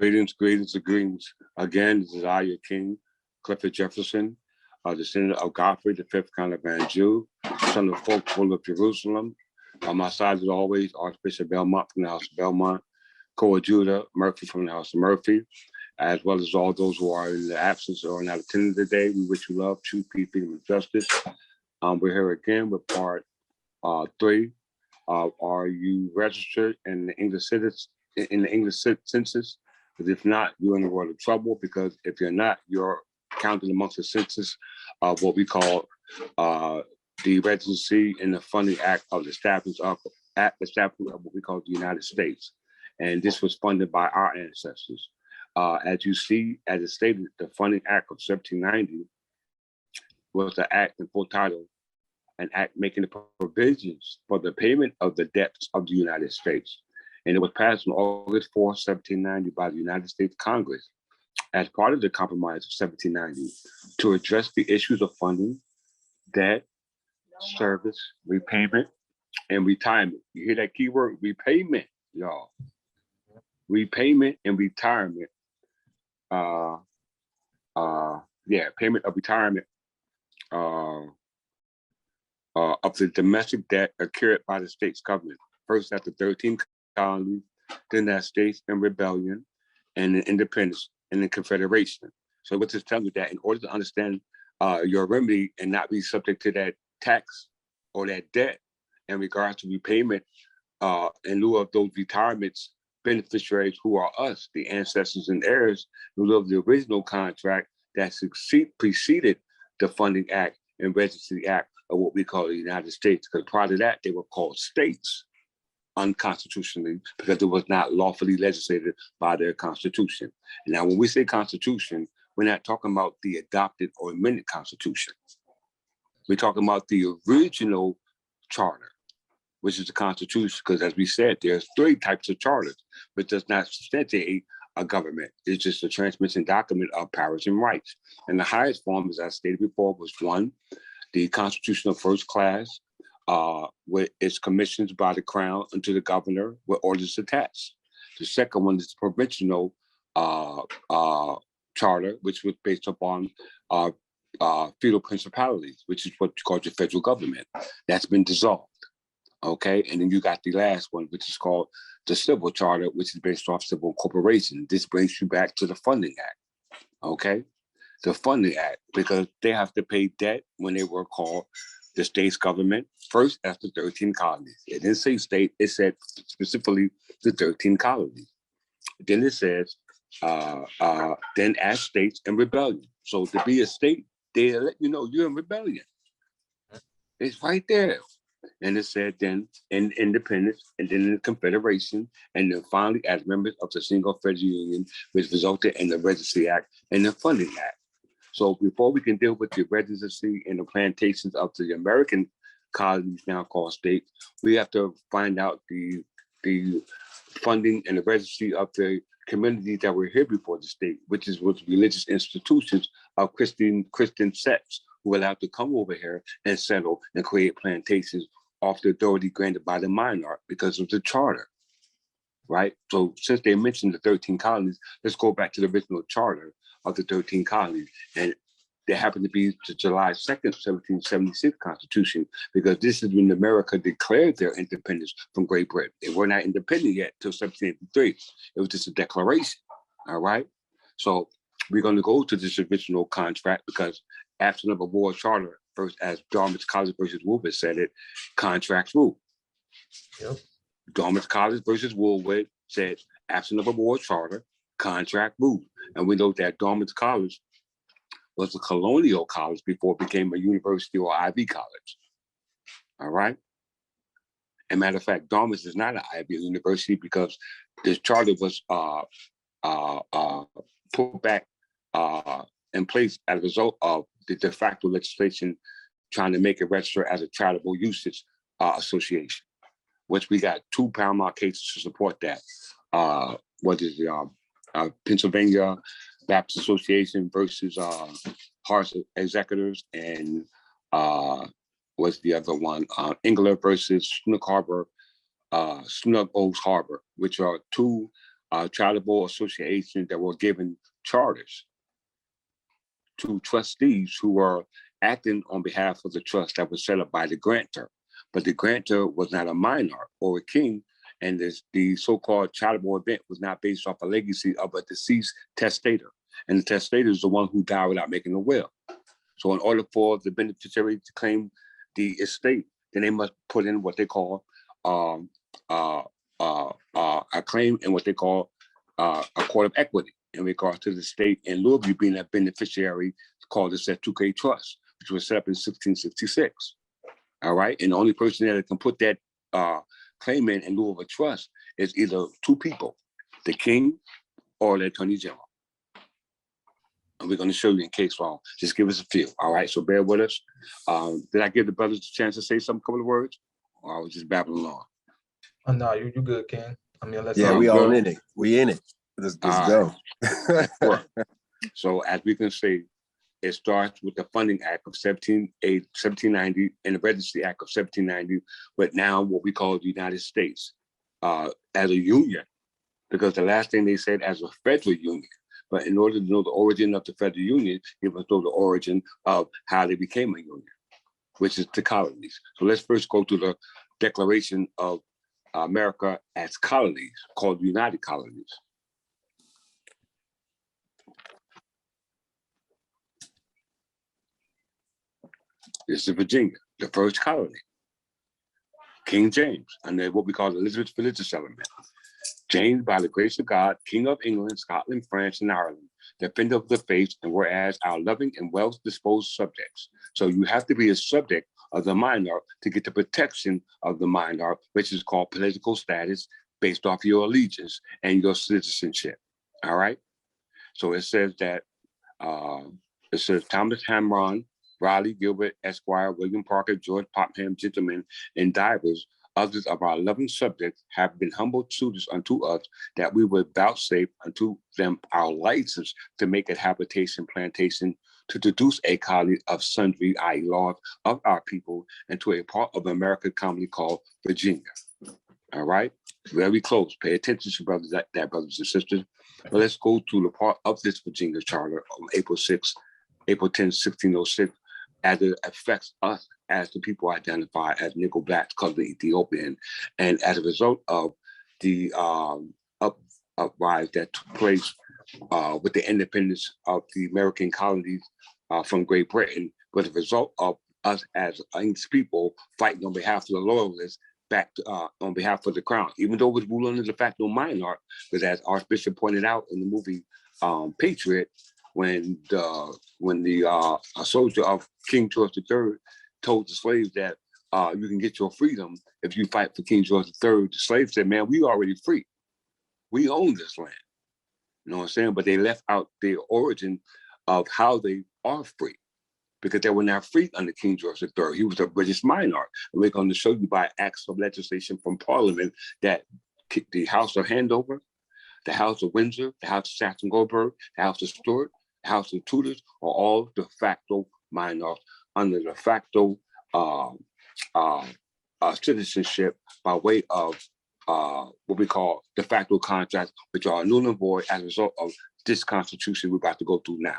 Greetings, greetings, and greetings. Again, this is I, your king, Clifford Jefferson, descendant of Godfrey, the fifth count of Van Jew, son of folk full of Jerusalem. On my side, as always, Archbishop Belmont from the House of Belmont, co-adjutor Murphy from the House of Murphy, as well as all those who are in the absence or not attending today. We wish you love, truth, peace, freedom, and justice. We're here again with part 3. Are you registered in the English census? Because if not, you're in a world of trouble, because if you're not, you're counted amongst the census of what we call the Residency and the Funding Act of the establishment of what we call the United States. And this was funded by our ancestors. As you see, as it stated, the Funding Act of 1790 was the act in full title, an act making the provisions for the payment of the debts of the United States. And it was passed on August 4, 1790 by the United States Congress as part of the Compromise of 1790 to address the issues of funding, debt, service, repayment, and retirement. You hear that key word, repayment, y'all. Repayment and retirement. Payment of retirement of the domestic debt accrued by the state's government. First after 13 colonies, then that states in rebellion, and the independence, and the Confederation. So what this tells you that in order to understand your remedy and not be subject to that tax or that debt in regards to repayment in lieu of those retirements, beneficiaries who are us, the ancestors and heirs, in lieu of the original contract that preceded the Funding Act and Residency Act of what we call the United States. Because prior to that, they were called states unconstitutionally because it was not lawfully legislated by their constitution. And now, when we say constitution, we're not talking about the adopted or amended constitution. We're talking about the original charter, which is the Constitution, because as we said, there's 3 types of charters, which does not substantiate a government. It's just a transmission document of powers and rights. And the highest form, as I stated before, was 1, the constitutional first class, where it's commissioned by the crown unto the governor with orders attached. The second one is the provincial charter, which was based upon feudal principalities, which is what you call the federal government. That's been dissolved. Okay, and then you got the last one, which is called the civil charter, which is based off civil corporation. This brings you back to the Funding Act. Okay, the Funding Act, because they have to pay debt when they were called the state's government, first after 13 colonies. It didn't say state, it said specifically the 13 colonies. Then it says, then as states in rebellion. So to be a state, they let you know you're in rebellion. It's right there. And it said then in independence, and then in the Confederation, and then finally as members of the single federal union, which resulted in the Residency Act and the Funding Act. So before we can deal with the residency and the plantations of the American colonies now called states, we have to find out the funding and the residency of the communities that were here before the state, which is with religious institutions of Christian sects who were allowed to come over here and settle and create plantations off the authority granted by the monarch because of the charter, right? So since they mentioned the 13 colonies, let's go back to the original charter of the 13 colonies. And they happen to be the July 2nd, 1776 Constitution, because this is when America declared their independence from Great Britain. They were not independent yet till 1783. It was just a declaration, all right? So we're going to go to this original contract because absent of a war charter, first as Dartmouth College versus Woolwich said it, contracts rule. Yep. Dartmouth College versus Woolwich said absent of a war charter, contract rule. And we know that Dartmouth College was a colonial college before it became a university or Ivy college. All right? As a matter of fact, Dartmouth is not an Ivy university because this charter was put back in place as a result of the de facto legislation trying to make it register as a charitable usage association, which we got 2 paramount cases to support that. What is the Pennsylvania Baptist Association versus Hearts Executors, and what's the other one? Engler versus Snug Oaks Harbor, which are 2 charitable associations that were given charters to trustees who were acting on behalf of the trust that was set up by the grantor. But the grantor was not a monarch or a king, and the so-called charitable event was not based off a legacy of a deceased testator. And the testator is the one who died without making a will. So in order for the beneficiary to claim the estate, then they must put in what they call a claim in what they call a court of equity in regards to the state, in lieu of you being a beneficiary, called the Setuke Trust, which was set up in 1666. All right, and the only person that can put that claim in lieu of a trust is either two people, the king or the attorney general. And we're going to show you in case law. Just give us a few. All right, so bear with us. Did I give the brothers a chance to say some couple of words, or I was just babbling on? Oh, no, you good, King. I mean, let's we all in it. We in it. Let's go. So as we can see, it starts with the Funding Act of 1790 and the Registry Act of 1790, but now what we call the United States as a union, because the last thing they said as a federal union. But in order to know the origin of the federal union, you must know the origin of how they became a union, which is the colonies. So let's first go to the Declaration of America as colonies, called United Colonies. This is Virginia, the first colony. King James, under what we call the Elizabeth religious settlement. James, by the grace of God, King of England, Scotland, France, and Ireland, defender of the faith, and whereas our loving and well-disposed subjects. So you have to be a subject of the monarch to get the protection of the monarch, which is called political status, based off your allegiance and your citizenship. All right. So it says that Thomas Hamron, Raleigh, Gilbert, Esquire, William Parker, George Popham, gentlemen, and divers others of our loving subjects have been humble suitors unto us, that we would vouchsafe unto them our license to make a habitation plantation, to deduce a colony of sundry, i.e. laws of our people, and to a part of America commonly called Virginia. All right, very close. Pay attention to brothers, brothers and sisters. But let's go to the part of this Virginia Charter on April 10, 1606, as it affects us as the people identified as Negro Blacks, because of Ethiopian, and as a result of the uprise that took place with the independence of the American colonies from Great Britain, was a result of us as English people fighting on behalf of the loyalists back to, on behalf of the crown, even though it was ruled under the facto monarch, because as Archbishop pointed out in the movie Patriot, when the soldier of King George III told the slaves that you can get your freedom if you fight for King George III, the slaves said, man, we already free. We own this land. You know what I'm saying? But they left out the origin of how they are free, because they were not free under King George III. He was a British monarch. And we're going to show you by acts of legislation from Parliament that the House of Hanover, the House of Windsor, the House of Saxe-Coburg, the House of Stuart, the House of Tudors are all de facto monarchs under de facto citizenship by way of what we call de facto contracts, which are null and void as a result of this constitution we're about to go through now.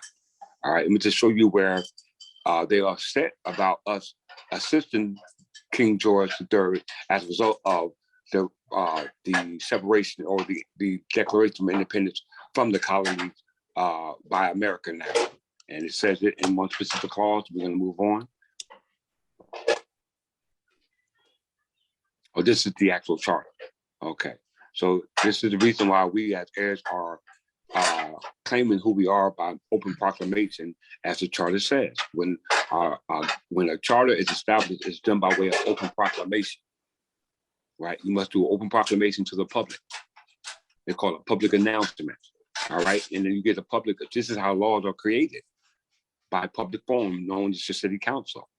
All right, let me just show you where they are set about us assisting King George III as a result of the separation or the Declaration of Independence from the colonies by America now. And it says it in one specific clause. We're going to move on. Oh, this is the actual charter. Okay. So this is the reason why we as heirs are claiming who we are by open proclamation, as the charter says. When a charter is established, it's done by way of open proclamation, right? You must do an open proclamation to the public. They call it public announcement, all right? And then you get a public, this is how laws are created, by public forum known as the city council.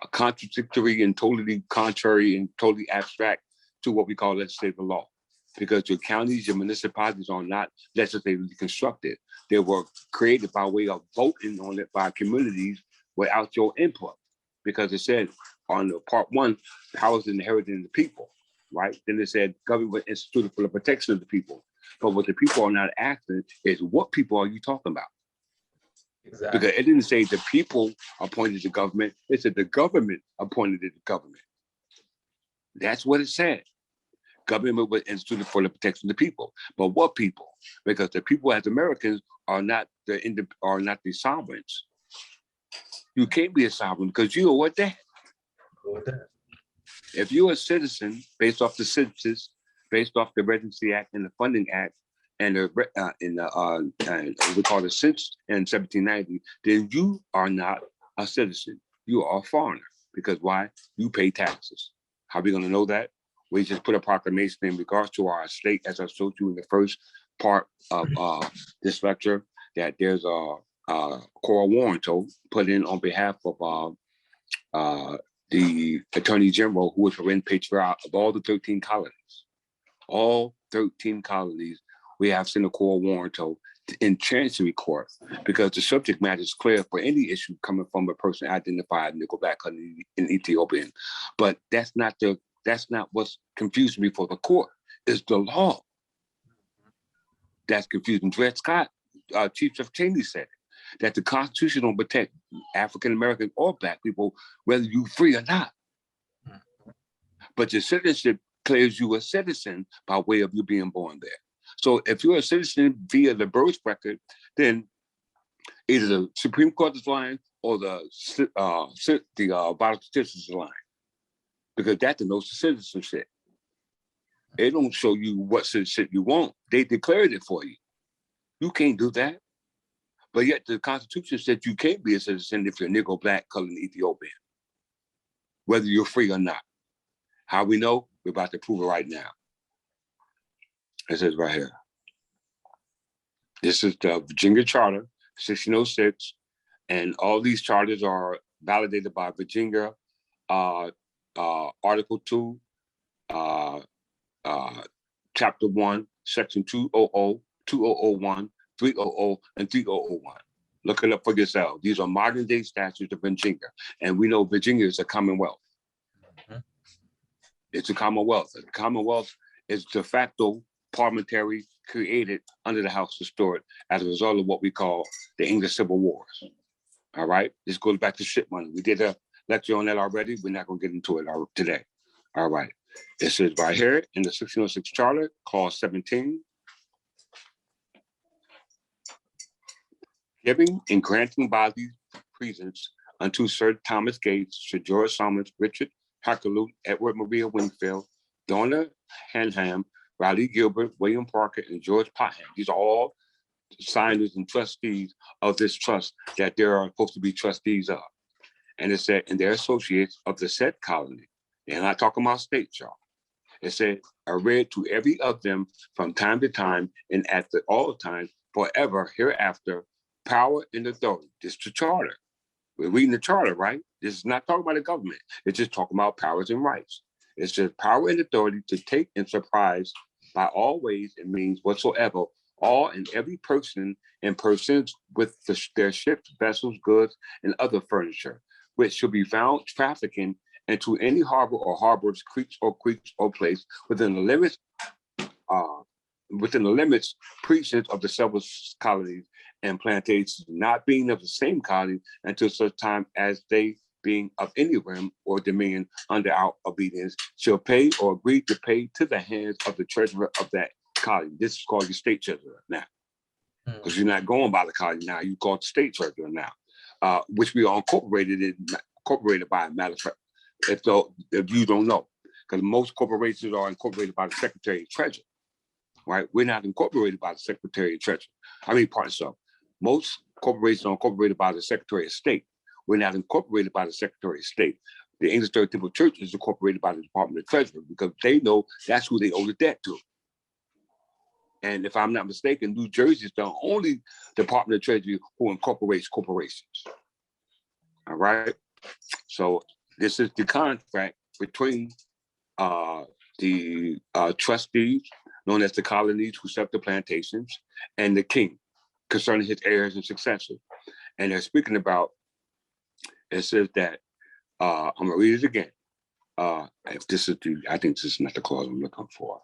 A contradictory and totally contrary and totally abstract to what we call legislative law. Because your counties, your municipalities are not legislatively constructed. They were created by way of voting on it by communities without your input. Because it said on the part one, power is inherited in the people, right? Then it said government instituted for the protection of the people. But what the people are not asking is, what people are you talking about? Exactly. Because it didn't say the people appointed the government. It said the government appointed the government. That's what it said. Government was instituted for the protection of the people. But what people? Because the people as Americans are not the sovereigns. You can't be a sovereign because you are what that. If you're a citizen based off the census, based off the Residency Act and the Funding Act, and we call it census in 1790, then you are not a citizen. You are a foreigner. Because why? You pay taxes. How are we going to know that? We just put a proclamation in regards to our state, as I showed you in the first part of this lecture, that there's a core warrant put in on behalf of the Attorney General, who was a repatriate of all the 13 colonies. All 13 colonies, we have sent a core warrant in Chancery Court, because the subject matter is clear for any issue coming from a person identified Nickelback in Ethiopian. But that's not what's confusing me for the court. It's the law that's confusing. Dred Scott, Chief Justice Cheney, said it, that the Constitution don't protect African American or Black people, whether you're free or not. But your citizenship declares you a citizen by way of you being born there. So if you're a citizen via the birth record, then either the Supreme Court is lying or the vital statistics is lying, because that denotes the citizenship. It don't show you what citizenship you want. They declared it for you. You can't do that. But yet the Constitution said you can't be a citizen if you're Negro, Black, colored, and Ethiopian, whether you're free or not. How we know? We're about to prove it right now. It says right here. This is the Virginia Charter, 1606, and all these charters are validated by Virginia Article 2, Chapter 1, Section 200, 2001, 300, and 3001. Look it up for yourself. These are modern day statutes of Virginia, and we know Virginia is a commonwealth. It's a commonwealth. The commonwealth is de facto parliamentary, created under the House of Stuart as a result of what we call the English Civil Wars. All right, this goes back to ship money. We did a lecture on that already. We're not going to get into it today. All right, it says right here in the 1606 Charter, Clause 17, giving and granting by these presents unto Sir Thomas Gates, Sir George Somers, Richard Hackelute, Edward Maria Wingfield, Donna Hanham, Riley Gilbert, William Parker, and George Potham. These are all signers and trustees of this trust that there are supposed to be trustees of. And it said, and their associates of the said colony. They're not talking about states, y'all. It said, are read to every of them from time to time and at all times, forever, hereafter, power and authority. This is the charter. We're reading the charter, right? This is not talking about the government. It's just talking about powers and rights. It says power and authority to take and surprise by all ways and means whatsoever, all and every person and persons with their ships, vessels, goods, and other furniture, which shall be found trafficking into any harbor or harbors, creeks or place within the limits, precincts of the several colonies and plantations, not being of the same colony until such time as they, being of any realm or dominion under our obedience, shall pay or agree to pay to the hands of the treasurer of that colony. This is called your state treasurer now, because you're not going by the colony now. You call it the state treasurer now, which we are incorporated by. Matter of fact, if you don't know, because most corporations are incorporated by the Secretary of Treasury, right? We're not incorporated by the Secretary of Treasury. Most corporations are incorporated by the Secretary of State. We're not incorporated by the Secretary of State. The English Third Temple Church is incorporated by the Department of Treasury because they know that's who they owe the debt to. And if I'm not mistaken, New Jersey is the only Department of Treasury who incorporates corporations. All right. So this is the contract between the trustees, known as the colonies who set the plantations, and the king concerning his heirs and successors. And they're speaking about, it says that, I'm gonna read it again. If this is I think this is not the clause I'm looking for.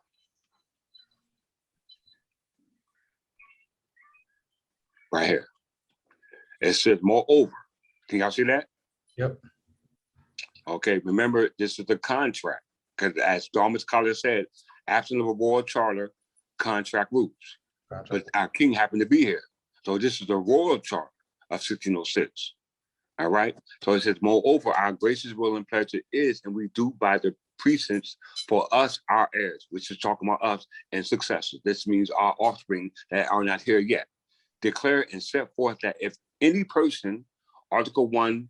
right here. It says, moreover. Can y'all see that? Yep. Okay, remember, this is the contract. Because as Dartmouth College said, absent of a royal charter, contract rules. But our king happened to be here. So this is the royal charter of 1606. All right. So it says, moreover, our gracious will and pleasure is, and we do by the precepts for us, our heirs, which is talking about us and successors. This means our offspring that are not here yet. Declare and set forth that if any person, Article 1,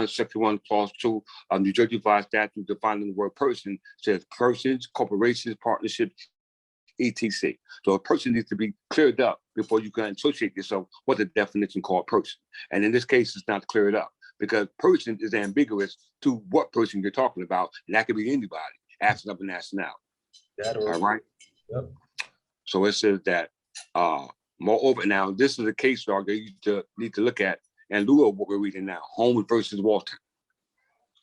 Section 1, Clause 2 of New Jersey Fire Statute defining the word person says persons, corporations, partnerships, etc. So a person needs to be cleared up before you can associate yourself with the definition called person. And in this case, it's not cleared up because person is ambiguous to what person you're talking about. And that could be anybody, absent of a nationality. All right. Yep. So it says that moreover, now this is a case dog that you need to look at in lieu of what we're reading now, Holmes versus Walton.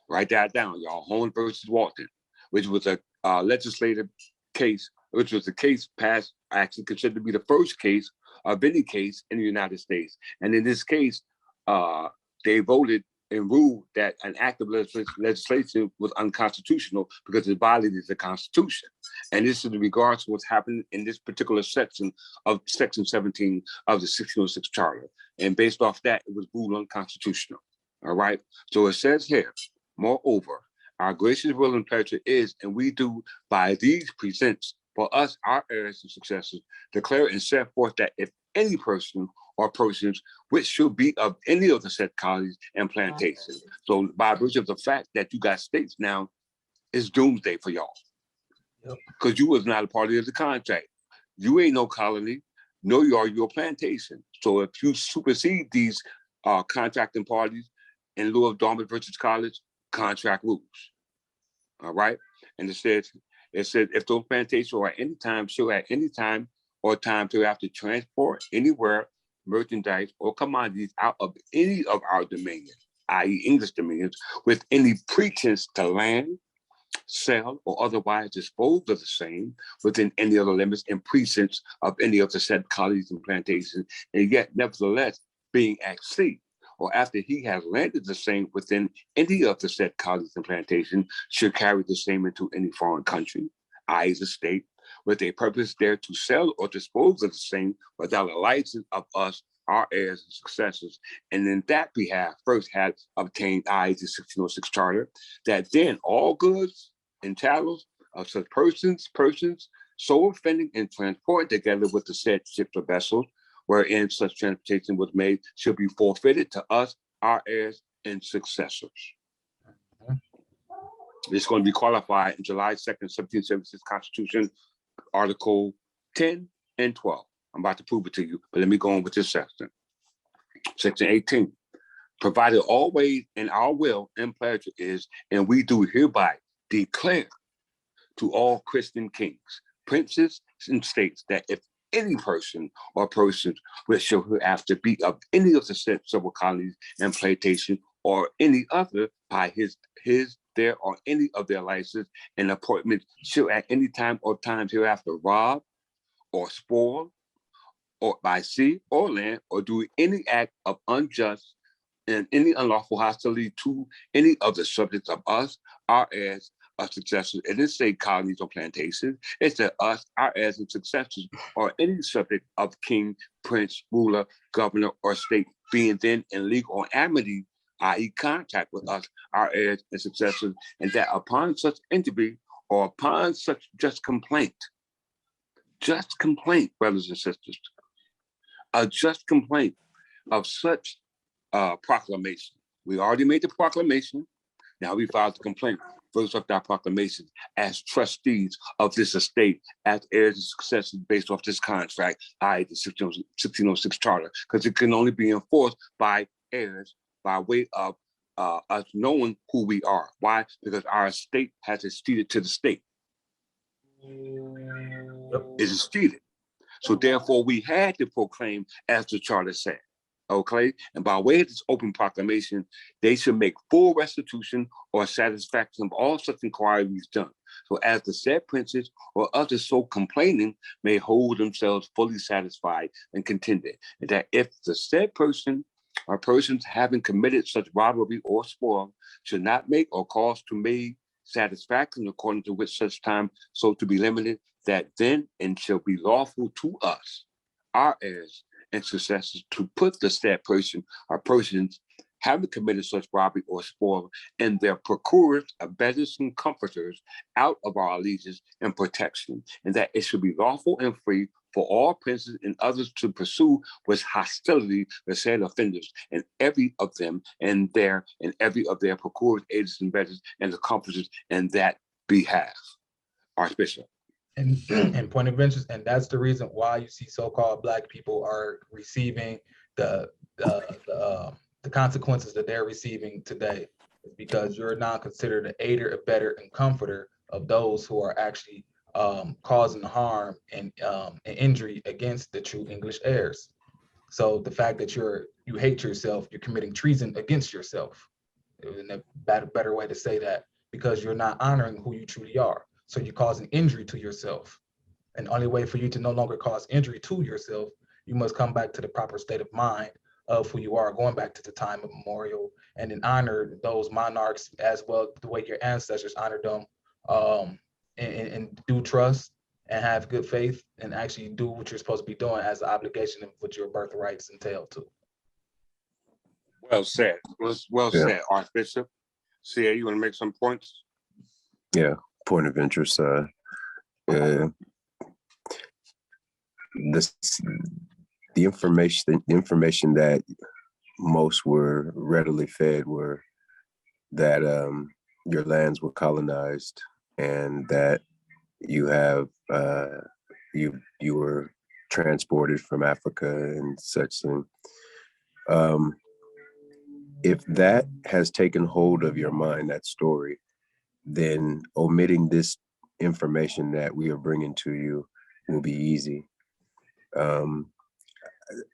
Write that down, y'all. Holmes versus Walton, which was a legislative case, which was a case passed, actually considered to be the first case of any case in the United States. And in this case, they voted and ruled that an act of legislation was unconstitutional because it violated the Constitution. And this is in regards to what's happening in this particular section of Section 17 of the 1606 Charter. And based off that, it was ruled unconstitutional. All right. So it says here, moreover, our gracious will and pleasure is, and we do by these presents for us, our heirs and successors, declare and set forth that if any person or persons which should be of any of the said colonies and plantations. So by virtue of the fact that you got states now, it's doomsday for y'all. Because you was not a party of the contract. You ain't no colony, no, you are your plantation. So if you supersede these contracting parties in lieu of Dartmouth versus College, contract rules. All right. And it says if those plantations are at any time, shall at any time or time to have to transport anywhere merchandise or commodities out of any of our dominions, i.e. English dominions, with any pretense to land, sell, or otherwise dispose of the same within any other limits and precincts of any of the said colonies and plantations, and yet nevertheless being at sea, or after he has landed the same within any of the said colonies and plantations, should carry the same into any foreign country, i.e. the state, with a purpose there to sell or dispose of the same without a license of us, our heirs and successors, and in that behalf first had obtained, i.e. the 1606 Charter, that then all goods and chattels of such persons so offending and transported together with the said ships or vessels wherein such transportation was made shall be forfeited to us, our heirs and successors. It's going to be qualified in July 2nd, 1776 Constitution, Article 10 and 12. I'm about to prove it to you, but let me go on with this section. Section 18. Provided always in our will and pleasure is, and we do hereby declare to all Christian kings, princes, and states that if any person or persons which shall hereafter be of any of the said several colonies and plantation or any other by his, their, or any of their licenses and appointments shall at any time or times hereafter rob or spoil or by sea or land or do any act of unjust and any unlawful hostility to any of the subjects of us, our heirs, our successors. It didn't say colonies or plantations. It said us, our heirs and successors, or any subject of king, prince, ruler, governor, or state being then in legal amity, i.e. contact with us, our heirs and successors, and that upon such injury or upon such just complaint, brothers and sisters, a just complaint of such proclamation. We already made the proclamation. Now we filed the complaint. First off that proclamation as trustees of this estate, as heirs and successors based off this contract, i.e. the 1606 Charter, because it can only be enforced by heirs by way of us knowing who we are. Why? Because our estate has acceded to the state. It is acceded. So therefore we had to proclaim as the charter said. Okay, and by way of this open proclamation, they should make full restitution or satisfaction of all such inquiries done, so as the said princes or others so complaining may hold themselves fully satisfied and contented, and that if the said person or persons having committed such robbery or spoil should not make or cause to make satisfaction according to which such time so to be limited, that then and shall be lawful to us, our heirs and successors, to put the said person or persons having committed such robbery or spoil and their procurers, abettors, and comforters out of our allegiance and protection, and that it should be lawful and free for all princes and others to pursue with hostility the said offenders, and every of them and every of their procurers, agents, and bettors, and the comforters in that behalf. Archbishop. And point of interest, and that's the reason why you see so-called Black people are receiving the consequences that they're receiving today, because you're now considered an aider, abettor, and comforter of those who are actually causing harm and injury against the true English heirs. So the fact that you hate yourself, you're committing treason against yourself. In a better way to say that, because you're not honoring who you truly are. So you're causing injury to yourself. And the only way for you to no longer cause injury to yourself, you must come back to the proper state of mind of who you are, going back to the time of memorial, and then honor those monarchs as well, the way your ancestors honored them, and do trust and have good faith and actually do what you're supposed to be doing as an obligation of what your birthrights entail too. Well said. Well said, Archbishop. See, you want to make some points? Yeah, point of interest. The information that most were readily fed were that your lands were colonized and that you have you were transported from Africa and such thing. If that has taken hold of your mind, that story, then omitting this information that we are bringing to you will be easy.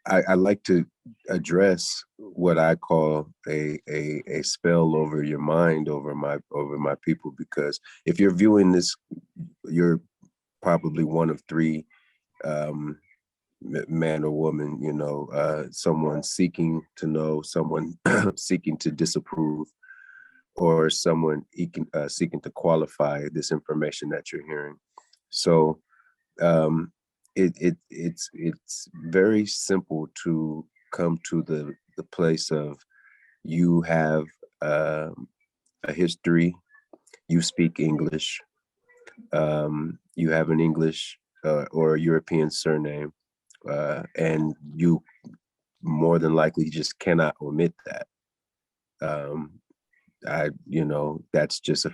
I like to address what I call a spell over your mind, over my people, because if you're viewing this, you're probably one of three, man or woman, someone seeking to know, someone seeking to disapprove, or someone seeking to qualify this information that you're hearing. So it's very simple to come to the place of, you have a history, you speak English, you have an English or a European surname, and you more than likely just cannot omit that. That's just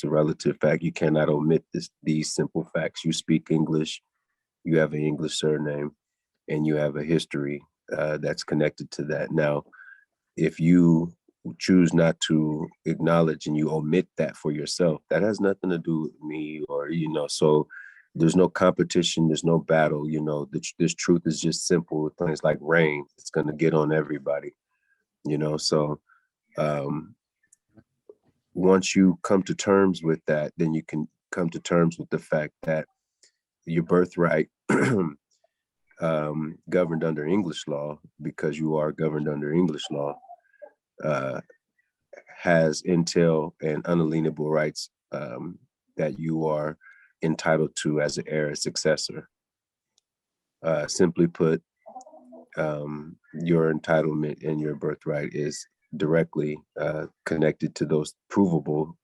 a relative fact. You cannot omit these simple facts. You speak English, you have an English surname, and you have a history that's connected to that. Now, if you choose not to acknowledge and you omit that for yourself, that has nothing to do with me, or, so there's no competition, there's no battle, this truth is just simple. Things like rain, it's going to get on everybody, so once you come to terms with that, then you can come to terms with the fact that your birthright, governed under English law, because you are governed under English law, has entail and unalienable rights that you are entitled to as an heir, successor. Simply put, your entitlement and your birthright is directly connected to those provable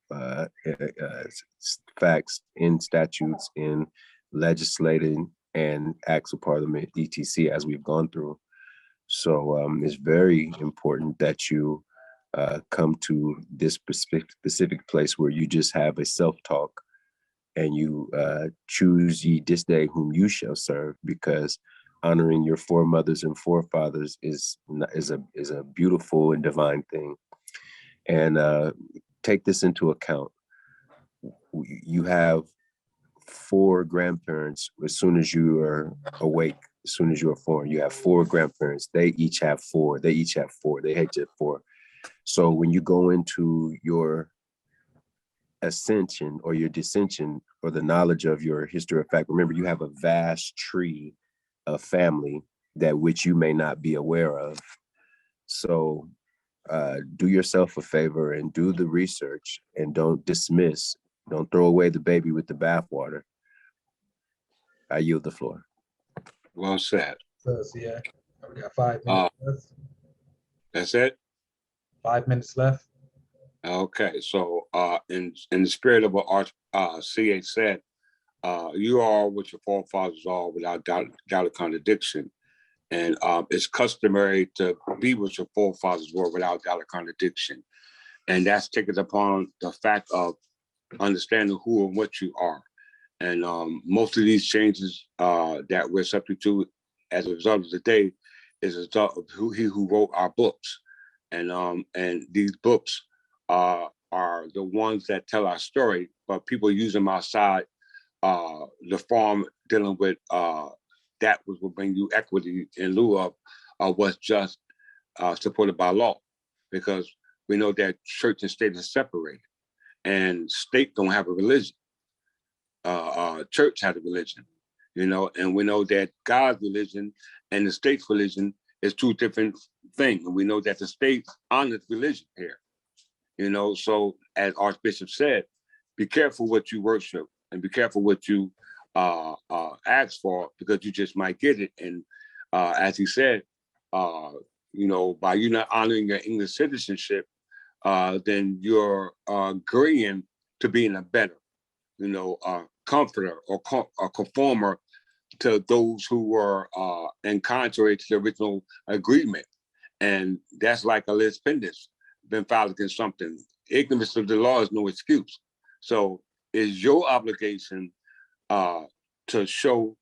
facts in statutes, in legislating and acts of parliament, etc., as we've gone through. So it's very important that you come to this specific place where you just have a self-talk, and you choose ye this day whom you shall serve, because honoring your foremothers and forefathers is a beautiful and divine thing. And take this into account. You have 4 grandparents as soon as you are awake as soon as you are born. You have 4 grandparents. They each have 4. They each have 4. They had just 4. So when you go into your ascension or your dissension or the knowledge of your history of fact, remember you have a vast tree of family that which you may not be aware of. So do yourself a favor and do the research, and don't dismiss, don't throw away the baby with the bathwater. I yield the floor. Well said. So, yeah, we got 5 minutes left. That's it? 5 minutes left. Okay, so in the spirit of what CA said, you are what your forefathers are without doubt or contradiction. And it's customary to be what your forefathers were without doubt or contradiction. And that's taken upon the fact of understanding who and what you are. And most of these changes that we're subject to as a result of the day is a result of who wrote our books. And these books are the ones that tell our story, but people use them outside the farm, dealing with that which will bring you equity in lieu of what's just supported by law, because we know that church and state are separated, and state don't have a religion. Church has a religion, and we know that God's religion and the state's religion is 2 different things. And we know that the state honors religion here, so as Archbishop said, be careful what you worship and be careful what you ask for, because you just might get it. And as he said, by you not honoring your English citizenship, then you're agreeing to being a better, comforter or conformer to those who were in contrary to the original agreement. And that's like a lis pendens, been filed against something. Ignorance of the law is no excuse. So it's your obligation to show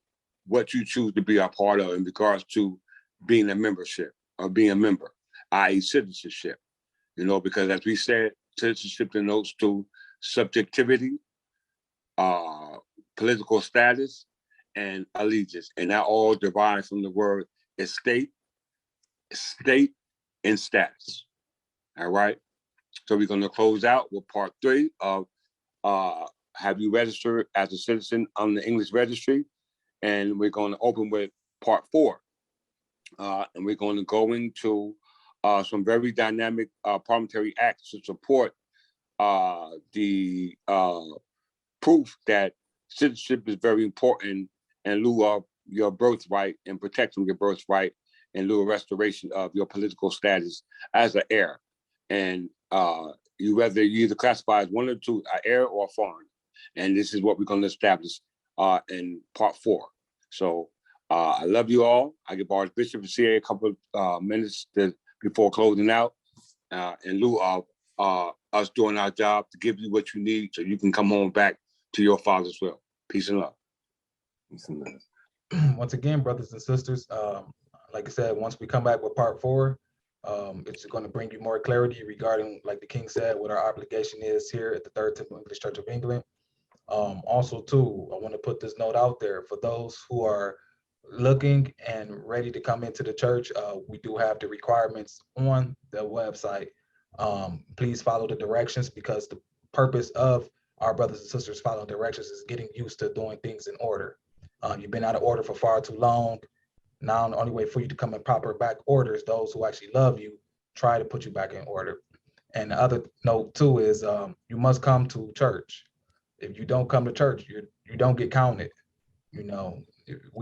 what you choose to be a part of in regards to being a membership or being a member, i.e. citizenship, because as we said, citizenship denotes to subjectivity, political status, and allegiance. And that all derived from the word estate, state, and status. All right. So we're going to close out with part 3 of have you registered as a citizen on the English registry? And we're going to open with part 4. And we're going to go into some very dynamic parliamentary acts to support the proof that citizenship is very important in lieu of your birthright and protecting your birthright in lieu of restoration of your political status as an heir. And you either classify as 1 or 2, an heir or a foreigner. And this is what we're going to establish in part 4. So I love you all. I give Archbishop and CA a couple of minutes before closing out in lieu of us doing our job to give you what you need so you can come home back to your Father's will. Peace and love. Peace and love. Once again, brothers and sisters, like I said, once we come back with part 4, it's going to bring you more clarity regarding, like the King said, what our obligation is here at the Third Temple English Church of England. Also, too, I want to put this note out there for those who are looking and ready to come into the church. We do have the requirements on the website. Please follow the directions, because the purpose of our brothers and sisters following directions is getting used to doing things in order. You've been out of order for far too long. Now, the only way for you to come in proper back order is those who actually love you try to put you back in order. And the other note too is you must come to church. If you don't come to church, you don't get counted. We don't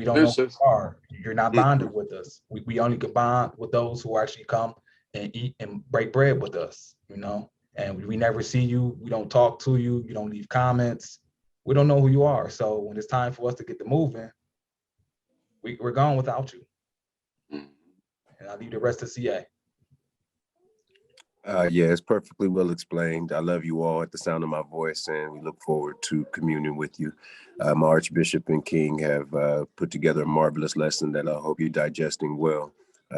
know who you are. You're not bonded with us. We only can bond with those who actually come and eat and break bread with us, and we never see you. We don't talk to you. You don't leave comments. We don't know who you are. So when it's time for us to get to moving, we're gone without you. And I'll leave the rest to CA. Yeah, it's perfectly well explained. I love you all at the sound of my voice, and we look forward to communing with you. My Archbishop and King have put together a marvelous lesson that I hope you're digesting well.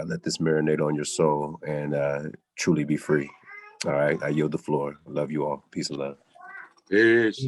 Let this marinate on your soul and truly be free. All right, I yield the floor. Love you all. Peace and love. Peace.